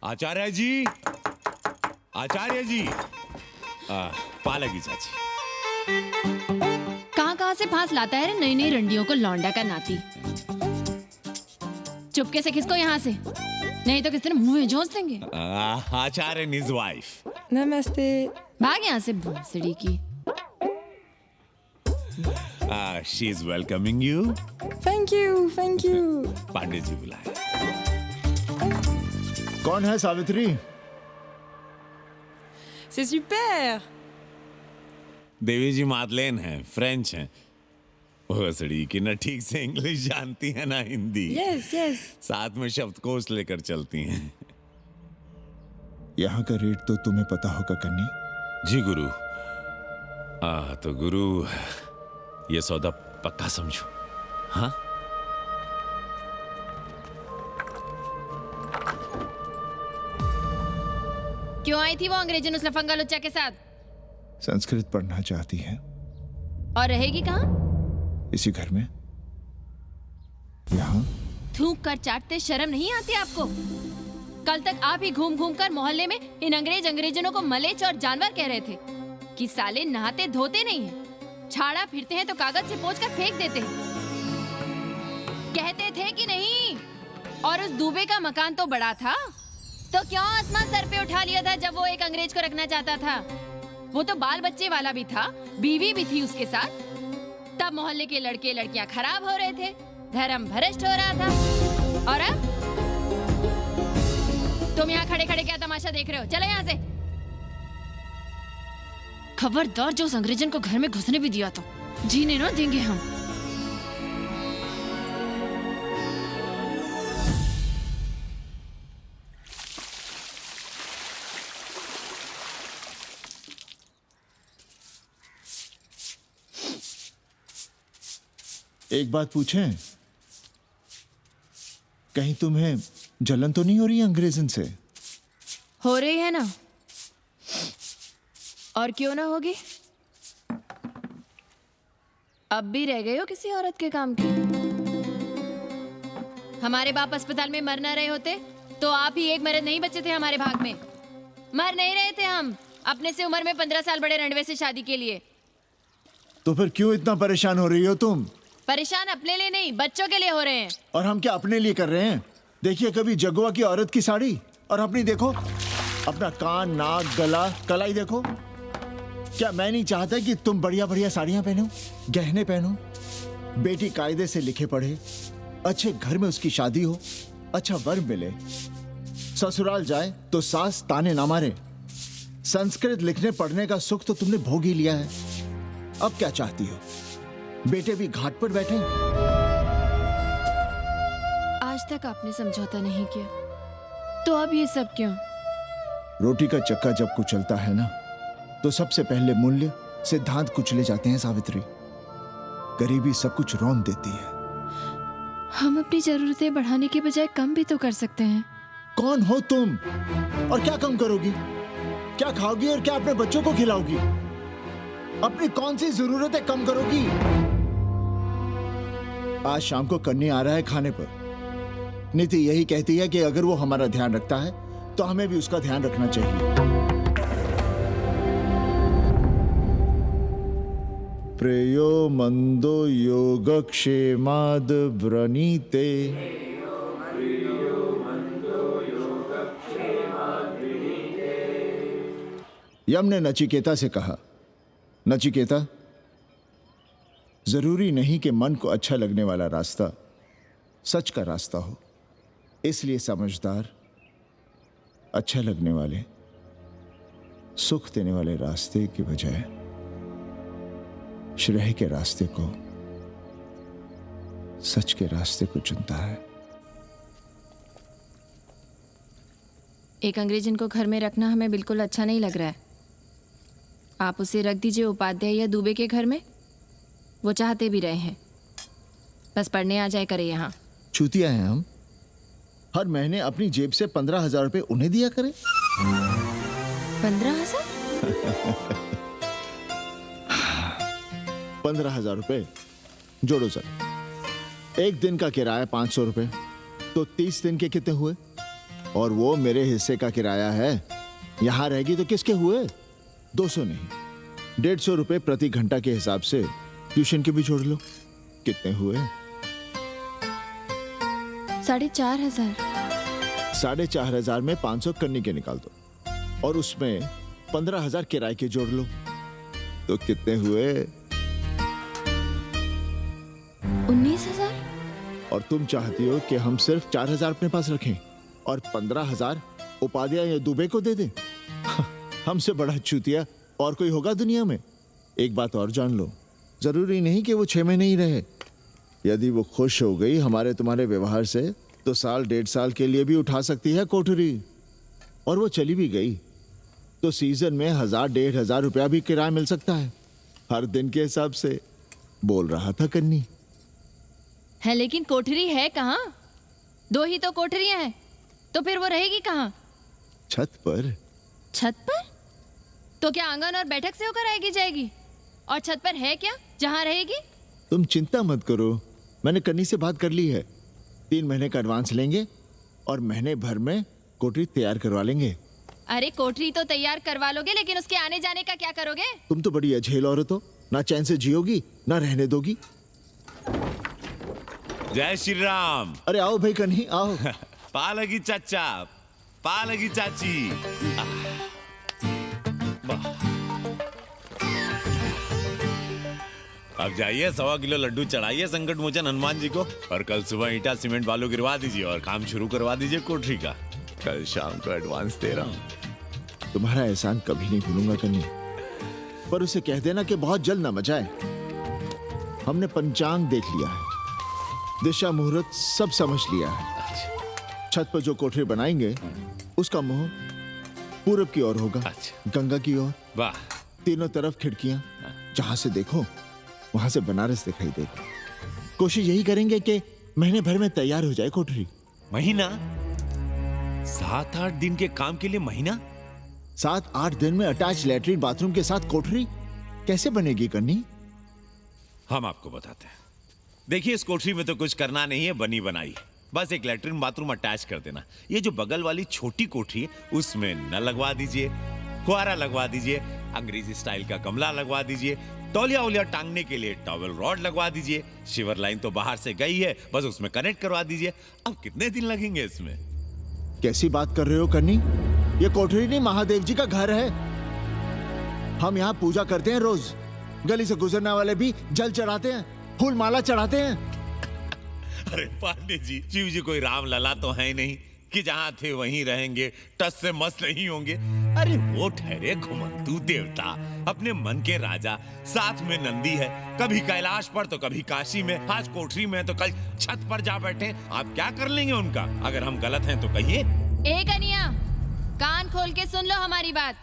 आचार्य जी, आचार्य जी, पालकी चाची। कहाँ से फांस लाता है रे नई नई रंडियों को लौंडा का नाती। चुपके से खिसको यहाँ से, नहीं तो किस दिन मुंह में झोंस देंगे। आचार्य and his wife। नमस्ते। भाग यहाँ से भोसड़ी की। She is welcoming you। Thank you. Pandey ji बुलाए। कौन है सावित्री? C'est super। देवी जी मादलेन हैं, फ्रेंच हैं। भोसड़ी की ना ठीक से इंग्लिश जानती है ना हिंदी। यस। साथ में शब्दकोश लेकर चलती हैं। यहाँ का रेट तो तुम्हें पता होगा कन्नी। जी गुरु। तो गुरु ये सौदा पक्का समझो। हाँ, क्यों आई थी वो अंग्रेजन उस लफंगा लुच्चा के साथ? संस्कृत पढ़ना चाहती है। और रहेगी कहाँ? इसी घर में, यहाँ। थूक कर चाटते शर्म नहीं आती आपको? कल तक आप ही घूम घूम कर मोहल्ले में इन अंग्रेजनों को मलेच और जानवर कह रहे थे कि साले नहाते धोते नहीं हैं, छाड़ा फिरते हैं तो कागज से पोंछ कर फेंक देते हैं। कहते थे कि नहीं? और उस दूबे का मकान तो बड़ा था, तो क्यों आसमान सर पे उठा लिया था जब वो एक अंग्रेज को रखना चाहता था? वो तो बाल बच्चे वाला भी था, बीवी भी थी उसके साथ। तब मोहल्ले के लड़के लड़कियां खराब हो रहे थे, धर्म भ्रष्ट हो रहा था। और अब तुम यहाँ खड़े खड़े क्या तमाशा देख रहे हो? चलो यहाँ से। खबरदार, जो उस अंग्रेजन को घर में घुसने भी दिया तो जीने ना देंगे हम। एक बात पूछें, कहीं तुम्हें जलन तो नहीं हो रही अंग्रेजन से? हो रही है ना, और क्यों ना होगी? अब भी रह गए हो किसी औरत के काम की? हमारे बाप अस्पताल में मर ना रहे होते तो आप ही एक मर्द नहीं बचे थे हमारे भाग में। मर नहीं रहे थे हम अपने से उम्र में 15 साल बड़े रंडवे से शादी के लिए। तो फिर क्यों इतना परेशान हो रही हो तुम? परेशान अपने लिए नहीं, बच्चों के लिए हो रहे हैं। और हम क्या अपने लिए कर रहे हैं? देखिए कभी जगुआ की औरत की साड़ी, और अपनी देखो, अपना कान, नाक, गला, कलाई देखो। क्या मैं नहीं चाहता कि तुम बढ़िया बढ़िया साड़ियां पहनो, गहने पहनो, बेटी कायदे से लिखे पढ़े, अच्छे घर में उसकी शादी हो, अच्छा वर मिले, ससुराल जाए तो सास ताने ना मारे। संस्कृत लिखने पढ़ने का सुख तो तुमने भोग ही लिया है। अब क्या चाहती हो? बेटे भी घाट पर बैठे। आज तक आपने समझौता नहीं किया, तो अब ये सब क्यों? रोटी का चक्का जब कुचलता है ना, तो सबसे पहले मूल्य सिद्धांत कुचले जाते हैं सावित्री। गरीबी सब कुछ रौंद देती है। हम अपनी जरूरतें बढ़ाने के बजाय कम भी तो कर सकते हैं। कौन हो तुम? और क्या कम करोगी? क्या खाओगी और क्या अपने बच्चों को खिलाओगी? अपनी कौन सी जरूरतें कम करोगी? आज शाम को कन्नी आ रहा है खाने पर। नीति यही कहती है कि अगर वो हमारा ध्यान रखता है तो हमें भी उसका ध्यान रखना चाहिए। प्रेयो मंदो योगक्षेमाद व्रणीते। यम ने नचिकेता से कहा, नचिकेता, जरूरी नहीं कि मन को अच्छा लगने वाला रास्ता सच का रास्ता हो। इसलिए समझदार, अच्छा लगने वाले, सुख देने वाले रास्ते की बजाय श्रेय के रास्ते को, सच के रास्ते को चुनता है। एक अंग्रेजन को घर में रखना हमें बिल्कुल अच्छा नहीं लग रहा है। आप उसे रख दीजिए उपाध्याय या दुबे के घर में, वो चाहते भी रहे हैं। बस पढ़ने आ जाए करे यहाँ। चूतिया हैं हम। हर महीने अपनी जेब से 15,000 रुपए उन्हें दिया करें। 15,000? 15,000 रुपए जोड़ो सर। एक दिन का किराया 500 रुपए, तो 30 दिन के कितने हुए? और वो मेरे हिस्से का किराया है। यहाँ रहेगी तो किसके हुए? 200 नहीं, 150 रुपए प्रति घंटा के हिसाब से ट्यूशन के भी जोड़ लो। कितने हुए? 4,500। 4,500 में 500 कन्नी के निकाल दो और उसमें 15,000 किराए के जोड़ लो तो कितने हुए? 19,000। और तुम चाहती हो कि हम सिर्फ 4,000 अपने पास रखें और 15,000 उपाध्याय या दुबे को दे दें? हमसे बड़ा चूतिया और कोई होगा दुनिया में? एक बात और जान लो, जरूरी नहीं कि वो 6 महीने ही रहे। यदि वो खुश हो गई हमारे तुम्हारे व्यवहार से तो 1.5 साल के लिए भी उठा सकती है कोठरी। और वो चली भी गई तो सीजन में 1,000-1,500 रुपया भी किराया मिल सकता है, हर दिन के हिसाब से। बोल रहा था कन्नी। है लेकिन कोठरी है कहाँ? 2 ही तो कोठरियां हैं, तो फिर वो रहेगी कहाँ? छत पर। छत पर? तो क्या आंगन और बैठक से होकर आएगी जाएगी? और छत पर है क्या जहाँ रहेगी? तुम चिंता मत करो, मैंने कन्नी से बात कर ली है। 3 महीने का एडवांस लेंगे और महीने भर में कोठरी तैयार करवा लेंगे। अरे कोठरी तो तैयार करवा लोगे, लेकिन उसके आने जाने का क्या करोगे? तुम तो बड़ी अझेल औरत हो, ना चैन से जियोगी ना रहने दोगी। जय श्री राम। अरे आओ भाई कन्ही आओ। पालगी चाचा, पालगी चाची। वाह। अब जाइए 1.25 किलो लड्डू चढ़ाइए संकट मोचन हनुमान जी को और कल सुबह ईटा सीमेंट बालू गिरवा दीजिए और काम शुरू करवा दीजिए कोठरी का। कल शाम को एडवांस दे रहा हूँ। तुम्हारा एहसान कभी नहीं भूलूंगा कन्नी, पर उसे कह देना कि बहुत जल्द ना मचाए। हमने पंचांग देख लिया है, दिशा मुहूर्त सब समझ लिया है। छत पर जो कोठरी बनाएंगे उसका मुंह पूरब की ओर होगा। अच्छा। गंगा की ओर। वाह। तीनों तरफ खिड़कियां, जहां से देखो वहां से बनारस दिखाई देगा। कोशिश यही करेंगे कि महीने भर में तैयार हो जाए कोठरी। महीना? 7-8 दिन के काम के लिए महीना? 7-8 दिन में अटैच लैट्रिन बाथरूम के साथ कोठरी कैसे बनेगी कन्नी? हम आपको बताते हैं। देखिए इस कोठरी में तो कुछ करना नहीं है, बनी बनाई। बस एक लैट्रिन बाथरूम अटैच कर देना। ये जो बगल वाली छोटी कोठरी है उसमें नल लगवा दीजिए, फुहारा लगवा दीजिए, अंग्रेजी स्टाइल का गमला लगवा दीजिए, तौलिया उलिया टांगने के लिए टॉवेल रॉड लगवा दीजिए। शिवर लाइन तो बाहर से गई है, बस उसमें कनेक्ट करवा दीजिए। अब कितने दिन लगेंगे इसमें? कैसी बात कर रहे हो कन्नी? ये कोठरी नहीं, महादेव जी का घर है। हम यहाँ पूजा करते हैं रोज। गली से गुजरने वाले भी जल चढ़ाते हैं, फूल माला चढ़ाते हैं। अरे पांडे जी, शिव जी कोई राम लला तो है नहीं कि जहां थे वहीं रहेंगे, टस से मस नहीं होंगे। अरे वो ठहरे घुमंतू देवता, अपने मन के राजा, साथ में नंदी है, कभी कैलाश पर तो कभी काशी में, आज कोठरी में तो कल छत पर जा बैठे। आप क्या कर लेंगे उनका? अगर हम गलत हैं तो कहिए। ए कन्या, कान खोल के सुन लो हमारी बात।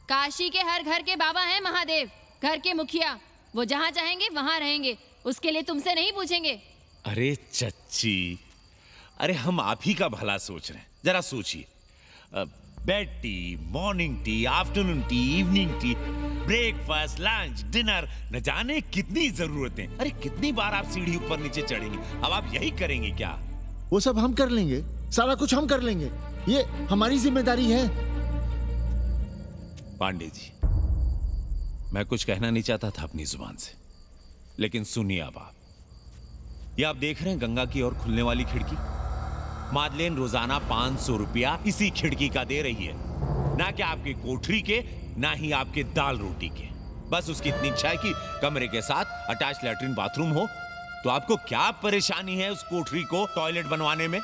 काशी के हर घर के बाबा हैं महादेव, घर के मुखिया। वो जहाँ चाहेंगे वहाँ रहेंगे, उसके लिए तुमसे नहीं पूछेंगे। अरे चच्ची, अरे हम आप ही का भला सोच रहे हैं, जरा सोचिए। Bed tea, morning tea, afternoon T, evening tea, breakfast, lunch, dinner, न जाने कितनी जरूरतें। अरे कितनी बार आप सीढ़ी ऊपर नीचे चढ़ेंगे, अब आप यही करेंगे क्या? वो सब हम कर लेंगे, सारा कुछ हम कर लेंगे, ये हमारी जिम्मेदारी है। पांडे जी, मैं कुछ कहना नहीं चाहता था अपनी जुबान से, लेकिन सुनिए अब आप। ये आप देख रहे हैं गंगा की ओर खुलने वाली खिड़की? मादलेन रोजाना 500 रुपया इसी खिड़की का दे रही है, ना कि आपकी कोठरी के, ना ही आपके दाल रोटी के। बस उसकी इतनी इच्छा है कि कमरे के साथ अटैच लैट्रिन बाथरूम हो। तो आपको क्या परेशानी है उस कोठरी को टॉयलेट बनवाने में?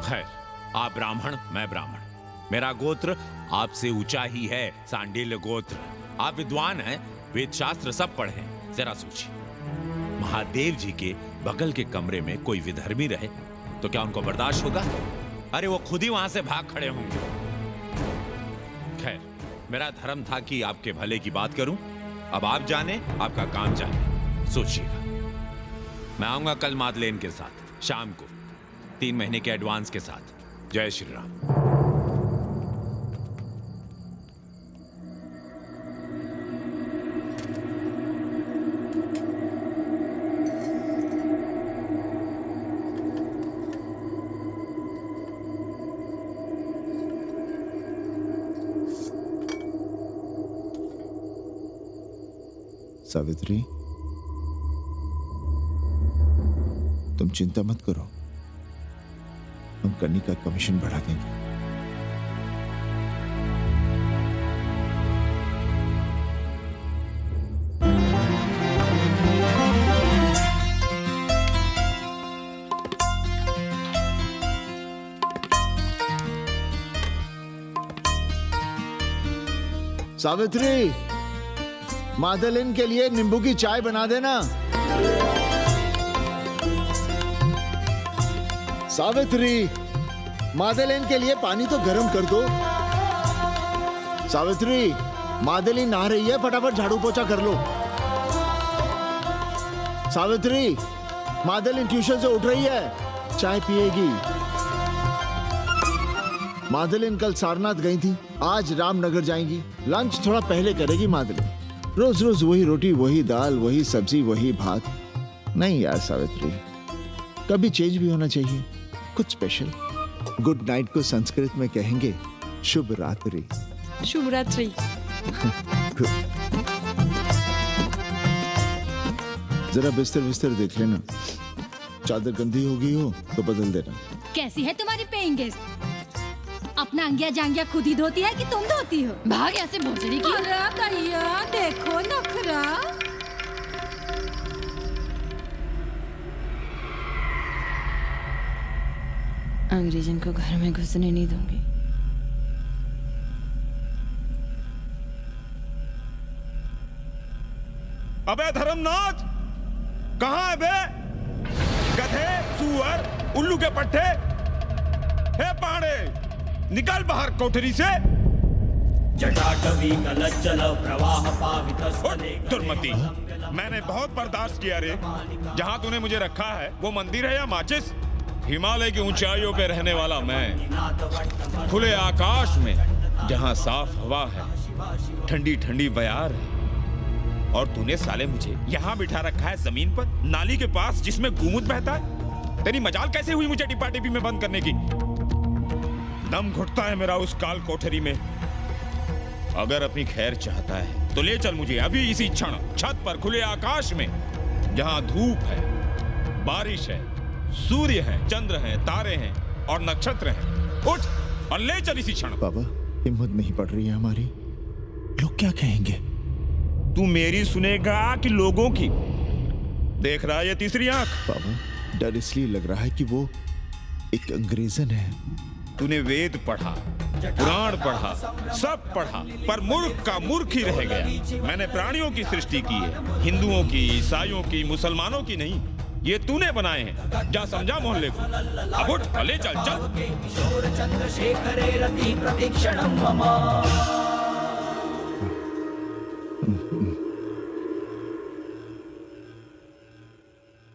खैर, आप ब्राह्मण, मैं ब्राह्मण, मेरा गोत्र आपसे ऊंचा ही है, सांडिल्य गोत्र। आप विद्वान हैं, वेद शास्त्र सब पढ़े हैं। जरा सोचिए, महादेव जी के बगल के कमरे में कोई विधर्मी रहे तो क्या उनको बर्दाश्त होगा? अरे वो खुद ही वहां से भाग खड़े होंगे। खैर, मेरा धर्म था कि आपके भले की बात करूं। अब आप जाने, आपका काम जाने। सोचिएगा। मैं आऊंगा कल मादलेन के साथ शाम को, 3 महीने के एडवांस के साथ। जय श्री राम। सावित्री, तुम चिंता मत करो, हम कन्नी का कमीशन बढ़ा देंगे। सावित्री, मादलिन के लिए नींबू की चाय बना देना। सावित्री, मादलिन के लिए पानी तो गर्म कर दो। सावित्री, मादलिन नहा रही है, फटाफट झाड़ू पोछा कर लो। सावित्री, मादलिन ट्यूशन से उठ रही है, चाय पिएगी। मादलिन कल सारनाथ गई थी, आज रामनगर जाएंगी। लंच थोड़ा पहले करेगी मादलिन। रोज रोज वही रोटी, वही दाल, वही सब्जी, वही भात। नहीं यार सावित्री, कभी चेंज भी होना चाहिए, कुछ स्पेशल। गुड नाइट को संस्कृत में कहेंगे शुभ रात्रि। शुभ रात्रि। जरा बिस्तर बिस्तर देख लेना, चादर गंदी हो गई हो तो बदल देना। कैसी है तुम्हारी पेइंग गेस्ट? अपना अंगिया जांगिया खुद ही धोती है कि तुम धोती हो? भाग ऐसे भोसड़ी की। अरे दैया, देखो नखरा। अंग्रेजन को घर में घुसने नहीं दूंगी। अबे धर्मनाथ, कहाँ है बे? गधे, सुअर, उल्लू के पट्टे। हे पाड़े, निकल बाहर कोठरी से। जटाटवी कलज्जल प्रवाह पावितस्थले। दुर्मति, मैंने बहुत बर्दाश्त किया रे। जहाँ तूने मुझे रखा है वो मंदिर है या माचिस? हिमालय की ऊंचाइयों पे रहने वाला मैं, खुले आकाश में जहाँ साफ हवा है, ठंडी ठंडी बयार है, और तूने साले मुझे यहाँ बिठा रखा है जमीन पर, नाली के पास जिसमें गोमूत्र बहता है। तेरी मजाल कैसे हुई मुझे डिब्बा डिब्बी में बंद करने की? दम घुटता है मेरा उस काल कोठरी में। अगर अपनी खैर चाहता है तो ले चल मुझे अभी इसी क्षण छत पर खुले आकाश में, जहां धूप है, बारिश है, सूर्य है, चंद्र है, तारे हैं और नक्षत्र हैं। उठ और ले चल इसी क्षण। बाबा, हिम्मत नहीं पड़ रही है हमारी, लोग क्या कहेंगे? तू मेरी सुनेगा कि लोगों की? देख रहा है ये तीसरी आंख? बाबा, डर इसलिए लग रहा है कि वो एक अंग्रेजन है। तूने वेद पढ़ा, पुराण पढ़ा, सब पढ़ा, पर मूर्ख का मूर्ख ही रह गया। मैंने प्राणियों की सृष्टि की है, हिंदुओं की, ईसाइयों की, मुसलमानों की नहीं। ये तूने बनाए हैं। जा समझा मोहल्ले को। अब उठ, ले चल चल। चंद्रशेखरे रति प्रतीक्षणं मम।